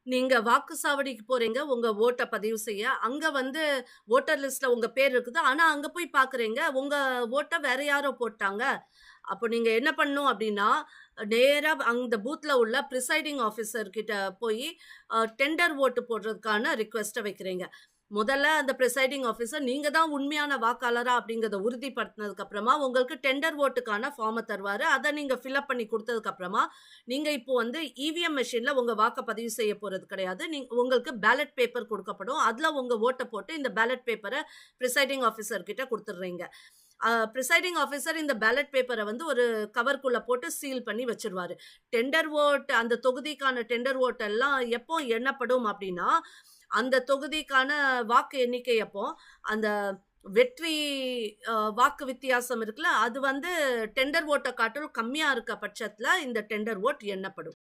நீங்க வாக்குச்சாவடிக்கு போறீங்க, உங்க ஓட்ட பதிவு செய்ய. அங்க வந்து வோட்டர் லிஸ்ட்ல உங்க பேர் இருக்குது. ஆனா, அங்க போய் பார்க்குறீங்க, உங்க ஓட்ட வேற யாரோ போட்டாங்க. அப்போ நீங்க என்ன பண்ணணும் அப்டின்னா, நேரா அந்த பூத்ல உள்ள பிரிசைடிங் ஆஃபிசர் கிட்ட போயி, டெண்டர் ஓட்டு போடுறதுக்கான ரிக்வெஸ்ட்ட வைக்கிறீங்க. முதல்ல அந்த பிரிசைடிங் ஆஃபிசர் நீங்க தான் உண்மையான வாக்காளரா அப்டிங்கிறத உறுதிப்படுத்தினதுக்கு அப்புறமா, உங்களுக்கு டெண்டர் ஓட்டுக்கான ஃபார்ம தருவாரு. அத நீங்க ஃபில் அப் பண்ணி குடுத்ததுக்கு அப்புறமா, நீங்க இப்போ வந்து இவிஎம் மெஷின்ல உங்க வாக்க பதிவு செய்ய போறது கிடையாது. உங்களுக்கு பேலட் பேப்பர் குடுக்கப்படும். அதுல உங்க ஓட்ட போட்டு இந்த பேலட் பேப்பர பிரிசைடிங் ஆஃபிசர் கிட்ட குடுத்துடுறீங்க. பிரிசைடிங் ஆஃபிசர் இந்த பேலட் பேப்பர வந்து ஒரு கவர்க்குள்ள போட்டு சீல் பண்ணி வச்சுருவாரு. டெண்டர் வோட் அந்த தொகுதிக்கான டெண்டர் வோட் எல்லாம் எப்போ எண்ணப்படும் அப்டின்னா, அந்த தொகுதிக்கான வாக்கு எண்ணிக்கை அப்போ, அந்த வெற்றி வாக்கு வித்தியாசம் இருக்குல்ல, அது வந்து டெண்டர் வோட்ட காட்டிலும் கம்மியா இருக்க பட்சத்துல இந்த டெண்டர் வோட் எண்ணப்படும்.